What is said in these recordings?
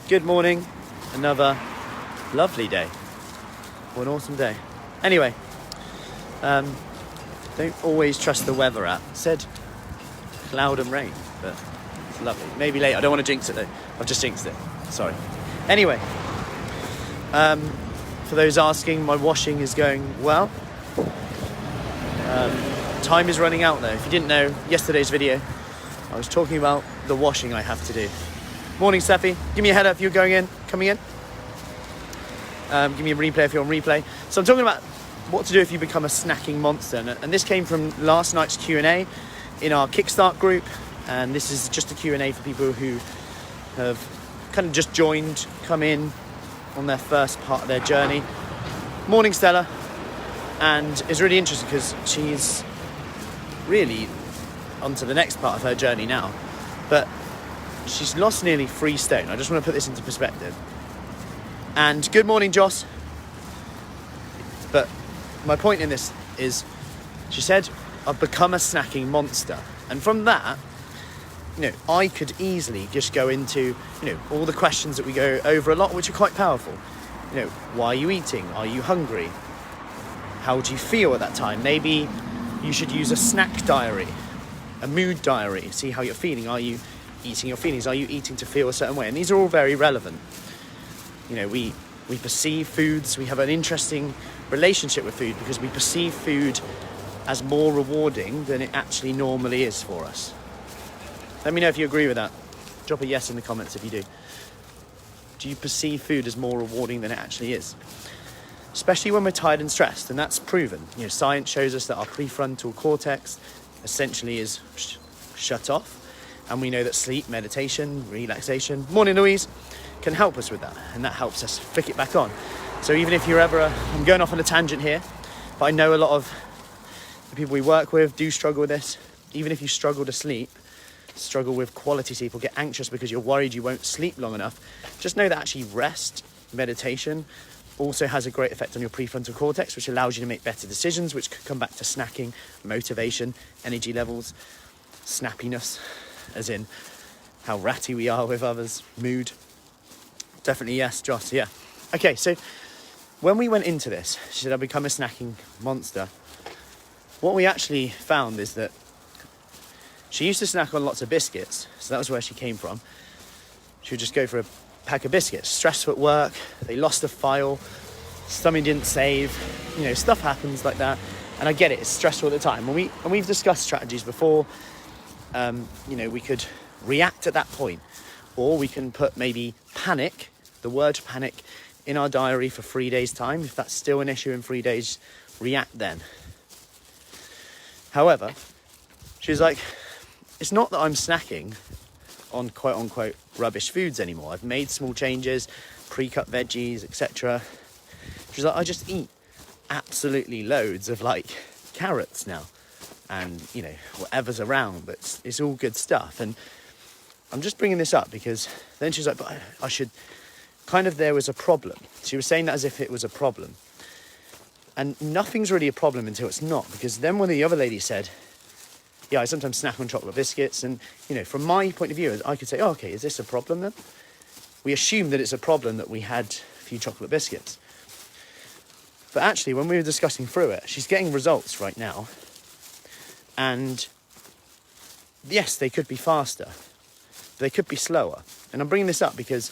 Good morning. Another lovely day. What an awesome day. Anyway, don't always trust the weather app. It said cloud and rain, but it's lovely. Maybe later. I don't want to jinx it though. I've just jinxed it. Sorry. Anyway, for those asking, my washing is going well. Time is running out though. If you didn't know, yesterday's video, I was talking about the washing I have to do. Morning, Steffi. Give me a header if you're coming in. Give me a replay if you're on replay. So I'm talking about what to do if you become a snacking monster. And this came from last night's Q&A in our Kickstart group. And this is just a Q&A for people who have kind of just joined, come in on their first part of their journey. Morning, Stella. And it's really interesting because she's really onto the next part of her journey now. But she's lost nearly 3 stone. I just want to put this into perspective. And good morning, Joss. But my point in this is, she said, I've become a snacking monster. And from that, I could easily just go into, all the questions that we go over a lot, which are quite powerful. Why are you eating? Are you hungry? How do you feel at that time? Maybe you should use a snack diary, a mood diary, see how you're feeling. Are you eating your feelings? Are you eating to feel a certain way? And these are all very relevant. We perceive foods. We have an interesting relationship with food because we perceive food as more rewarding than it actually normally is for us. Let me know if you agree with that. Drop a yes in the comments if you do. Do you perceive food as more rewarding than it actually is? Especially when we're tired and stressed, and that's proven. Science shows us that our prefrontal cortex essentially is shut off. And we know that sleep, meditation, relaxation, morning Louise, can help us with that. And that helps us flick it back on. So even if you're ever, I'm going off on a tangent here, but I know a lot of the people we work with do struggle with this. Even if you struggle to sleep, struggle with quality sleep or get anxious because you're worried you won't sleep long enough, just know that actually rest, meditation, also has a great effect on your prefrontal cortex, which allows you to make better decisions, which could come back to snacking, motivation, energy levels, snappiness, as in how ratty we are with others, mood. Definitely yes, Joss, yeah. Okay, so when we went into this, she said, I've become a snacking monster. What we actually found is that she used to snack on lots of biscuits, so that was where she came from. She would just go for a pack of biscuits, stressful at work, they lost a file, stomach didn't save, stuff happens like that. And I get it, it's stressful at the time. And we've discussed strategies before. We could react at that point, or we can put maybe panic, the word panic, in our diary for 3 days' time. If that's still an issue in 3 days, react then. However, she was like, it's not that I'm snacking on quote unquote rubbish foods anymore. I've made small changes, pre-cut veggies, etc. She's like, I just eat absolutely loads of carrots now. And whatever's around, but it's all good stuff. And I'm just bringing this up because then she's like, but I should there was a problem. She was saying that as if it was a problem, and nothing's really a problem until it's not, because then when the other lady said, yeah, I sometimes snack on chocolate biscuits, and from my point of view, I could say, oh, okay, is this a problem then? We assume that it's a problem that we had a few chocolate biscuits, but actually when we were discussing through it, she's getting results right now. And yes, they could be faster, but they could be slower. And I'm bringing this up because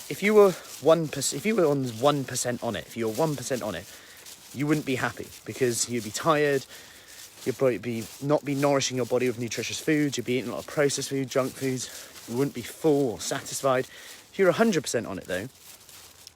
if you were 1%, if you were on 1% on it, if you were 1% on it, you wouldn't be happy because you'd be tired. You'd probably not be nourishing your body with nutritious foods. You'd be eating a lot of processed food, junk foods. You wouldn't be full or satisfied. If you're 100% on it though,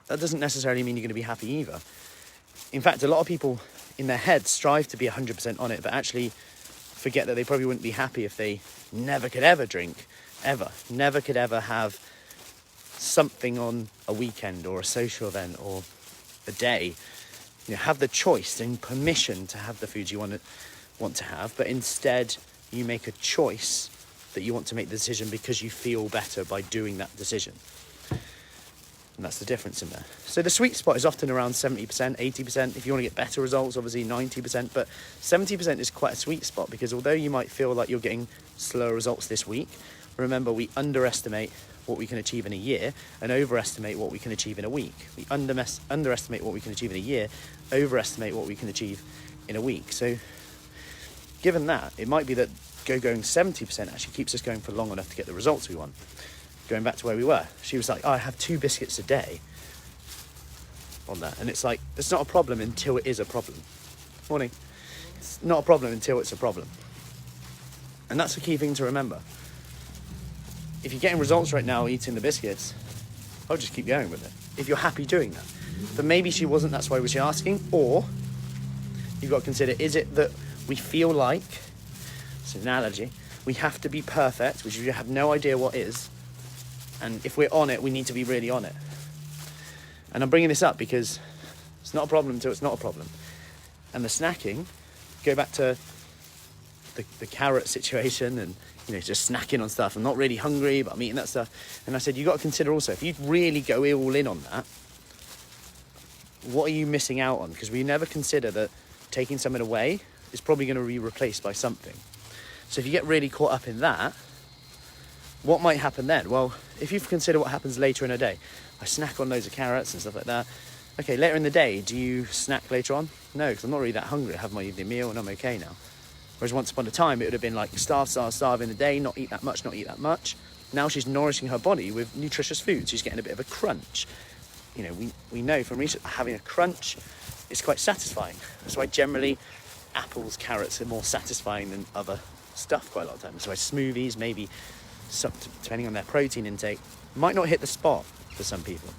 that doesn't necessarily mean you're going to be happy either. In fact, a lot of people in their heads strive to be 100% on it, but actually forget that they probably wouldn't be happy if they never could ever drink, never could ever have something on a weekend or a social event or a day. Have the choice and permission to have the foods you want to have, but instead you make a choice that you want to make the decision because you feel better by doing that decision. And that's the difference in there. So the sweet spot is often around 70%, 80%. If you want to get better results, obviously 90%. But 70% is quite a sweet spot because although you might feel like you're getting slower results this week, remember we underestimate what we can achieve in a year and overestimate what we can achieve in a week. We underestimate what we can achieve in a year, overestimate what we can achieve in a week. So given that, it might be that going 70% actually keeps us going for long enough to get the results we want. Going back to where we were, she was like, oh, I have 2 biscuits a day on that. And it's like, it's not a problem until it is a problem. Morning. It's not a problem until it's a problem. And that's the key thing to remember. If you're getting results right now eating the biscuits, I'll just keep going with it. If you're happy doing that. But maybe she wasn't, that's why was she asking? Or you've got to consider, is it that we feel like, it's an analogy, we have to be perfect, which you have no idea what is, and if we're on it, we need to be really on it. And I'm bringing this up because it's not a problem until it's not a problem. And the snacking, go back to the carrot situation and, you know, just snacking on stuff. I'm not really hungry, but I'm eating that stuff. And I said, you've got to consider also, if you really go all in on that, what are you missing out on? Because we never consider that taking something away is probably going to be replaced by something. So if you get really caught up in that, what might happen then? Well, if you consider what happens later in a day, I snack on loads of carrots and stuff like that. Okay, later in the day, do you snack later on? No, because I'm not really that hungry. I have my evening meal and I'm okay now. Whereas once upon a time, it would have been like starve in the day, not eat that much. Now she's nourishing her body with nutritious food. She's getting a bit of a crunch. You know, we know from research having a crunch is quite satisfying. That's why generally apples, carrots are more satisfying than other stuff quite a lot of times. So smoothies, maybe some, depending on their protein intake, might not hit the spot for some people.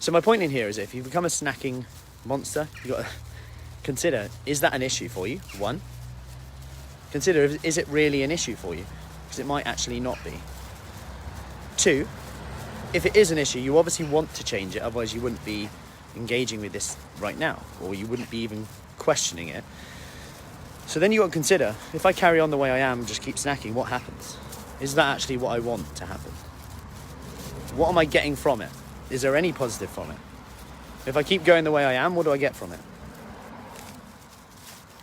So my point in here is if you become a snacking monster, you've got to consider, is that an issue for you? 1. Consider, is it really an issue for you? Because it might actually not be. 2, if it is an issue, you obviously want to change it, otherwise you wouldn't be engaging with this right now, or you wouldn't be even questioning it. So then you've got to consider, if I carry on the way I am, just keep snacking, what happens? Is that actually what I want to happen? What am I getting from it? Is there any positive from it? If I keep going the way I am, what do I get from it?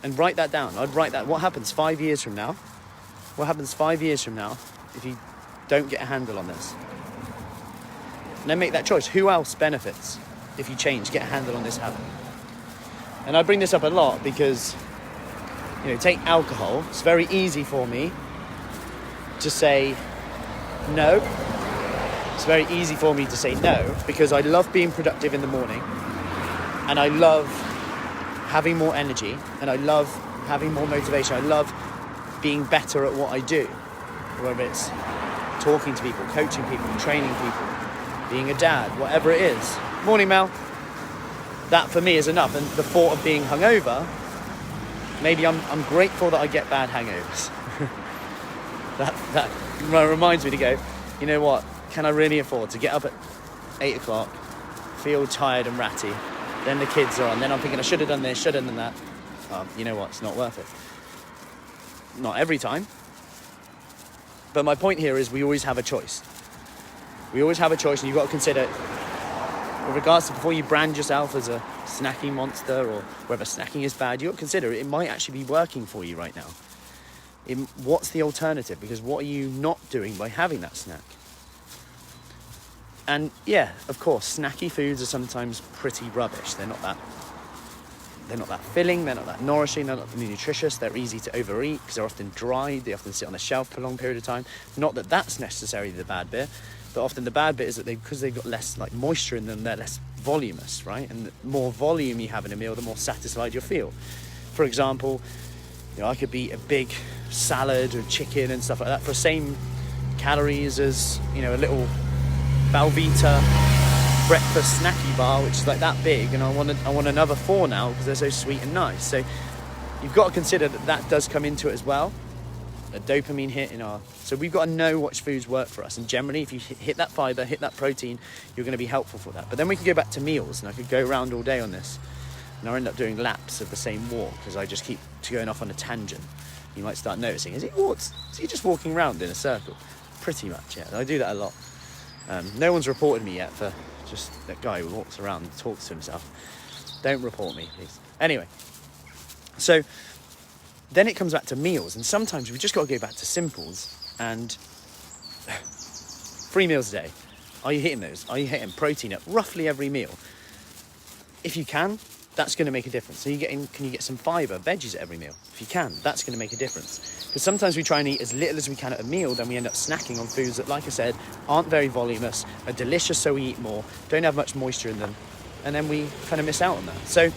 And write that down. I'd write that. What happens 5 years from now? What happens 5 years from now if you don't get a handle on this? And then make that choice. Who else benefits if you change, get a handle on this habit? And I bring this up a lot because, you know, take alcohol. It's very easy for me to say no. It's very easy for me to say no because I love being productive in the morning and I love having more energy and I love having more motivation. I love being better at what I do, whether it's talking to people, coaching people, training people, being a dad, whatever it is. Morning, Mel. That for me is enough. And the thought of being hungover, maybe I'm grateful that I get bad hangovers. that reminds me to go, you know what? Can I really afford to get up at 8 o'clock, feel tired and ratty, then the kids are on, then I'm thinking I should have done this, should have done that. You know what, it's not worth it. Not every time. But my point here is we always have a choice. We always have a choice, and you've got to consider, with regards to before you brand yourself as a snacking monster or whether snacking is bad, you've got to consider it might actually be working for you right now. What's the alternative? Because what are you not doing by having that snack? And yeah, of course, snacky foods are sometimes pretty rubbish. They're not that filling, they're not that nourishing, they're not nutritious, they're easy to overeat because they're often dry, they often sit on the shelf for a long period of time. Not that that's necessarily the bad bit, but often the bad bit is that because they've got less like moisture in them, they're less voluminous, right? And the more volume you have in a meal, the more satisfied you'll feel. For example, you know, I could eat a big salad or chicken and stuff like that for the same calories as, you know, a little Belvita breakfast snacky bar, which is like that big, and I want another 4 now because they're so sweet and nice. So you've got to consider that does come into it as well, a dopamine hit so we've got to know which foods work for us, and generally if you hit that fiber, hit that protein, you're going to be helpful for that. But then we can go back to meals, and I could go around all day on this, and I end up doing laps of the same walk because I just keep going off on a tangent. You might start noticing, is he just walking around in a circle? Pretty much, yeah. I do that a lot. No one's reported me yet for just that guy who walks around and talks to himself. Don't report me, please. Anyway, so then it comes back to meals, and sometimes we've just got to go back to simples and 3 meals a day. Are you hitting those? Are you hitting protein at roughly every meal? If you can, that's going to make a difference. So can you get some fibre, veggies at every meal? If you can, that's going to make a difference. Because sometimes we try and eat as little as we can at a meal, then we end up snacking on foods that, like I said, aren't very voluminous, are delicious so we eat more, don't have much moisture in them, and then we kind of miss out on that. So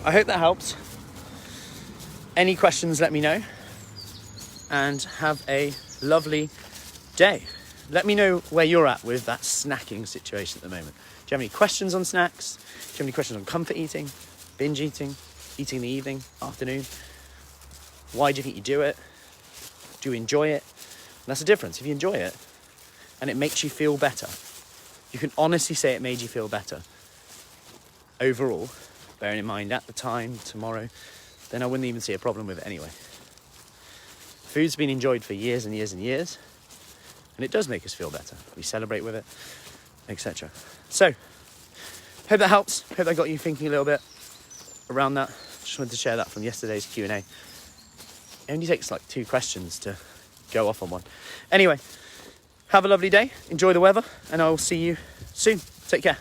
I hope that helps. Any questions, let me know. And have a lovely day. Let me know where you're at with that snacking situation at the moment. Do you have any questions on snacks? Do you have any questions on comfort eating, binge eating, eating in the evening, afternoon? Why do you think you do it? Do you enjoy it? And that's the difference. If you enjoy it and it makes you feel better, you can honestly say it made you feel better overall, bearing in mind at the time, tomorrow, then I wouldn't even see a problem with it anyway. Food's been enjoyed for years and years and years, and it does make us feel better. We celebrate with it, etc. So, hope that helps. Hope that got you thinking a little bit around that. Just wanted to share that from yesterday's Q&A. It only takes like 2 questions to go off on one. Anyway, have a lovely day. Enjoy the weather, and I will see you soon. Take care.